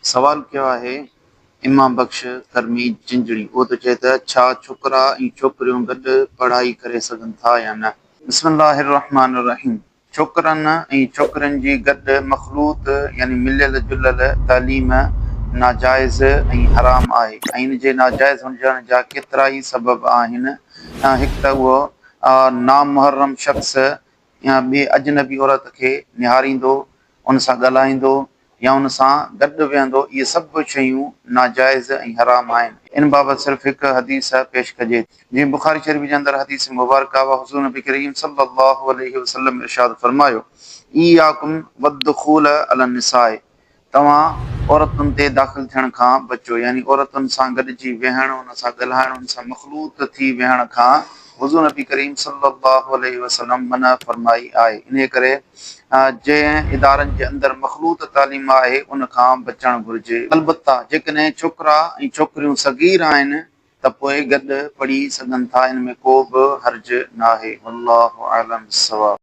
सवाल कयो आहे इमाम बख्श कर्मी चिंजड़ी। वो तो चए त छा छोकरा ऐं छोकिरियूं गॾु पढ़ाई करे सघनि था या न। बिस्मिल्लाहिर रहमानिर रहीम। छोकरनि ऐं छोकिरियुनि जी गॾु मखलूत यानी मिलियल जुलियल तालीम नाजाइज़ ऐं हराम आहे ऐं इन जे नाजाइज़ हुजण जा केतिरा ई सबब आहिनि। हिकु त उहो नामुहर्रम शख़्स या ॿिए अजनबी औरत खे निहारींदो, उन सां ॻाल्हाईंदो या उन सां गॾु वेहंदो। इहे सभु शयूं नाजाइज़ ऐं हराम आहिनि। इन बाबति सिर्फ़ु हिकु हदीस पेश कजे जीअं बुखारी शरीफ़ जे अंदरि हदीस मुबारक वा हुज़ूर नबी करीम सल्लल्लाहु अलैहि वसल्लम इरशाद फरमायो, ईयाकुम वद्दुखूल अलन निसाए, तव्हां औरतुनि ते दाख़िल थियण खां बचो, यानी औरतुनि सां गॾिजी वेहण, उन सां ॻाल्हाइण, उन सां मखलूत थी वेहण खां हुज़ूर नबी करीम सल्लल्लाहु अलैहि वसल्लम मना फरमाई आहे। इन करे जंहिं इदारनि जे अंदरि मखलूत तालीम आहे उन खां बचणु घुरिजे। अलबत्ता जेकॾहिं छोकिरा ऐं छोकिरियूं सगीर आहिनि त पोइ गॾु पढ़ी सघनि था, इन में को बि हर्ज न आहे। अल्लाहु आलम सवाब।